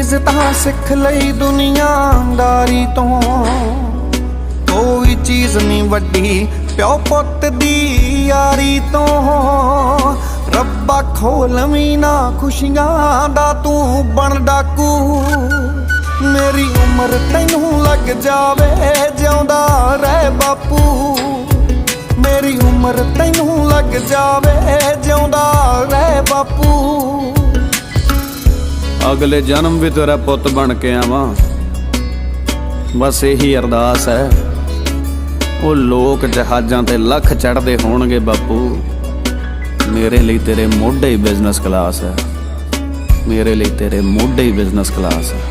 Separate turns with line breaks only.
चीज तां सिख लई दुनियादारी तो, कोई चीज नहीं वड्डी प्यो पुत दी यारी तो। रब्बा खोलवी ना खुशियां दा तू बन डाकू, मेरी उम्र तैनू लग जावे जिउंदा रह बापू, मेरी उम्र तैनू लग जावे जिउंदा रह बापू।
अगले जन्म भी तेरा पुत बन के आवां, बस यही अरदास है। वो लोग जहाजां ते लख चढ़दे होणगे बापू, मेरे लिए तेरे मोढे ही बिजनेस क्लास है, मेरे लिए तेरे मोढे ही बिजनेस क्लास है।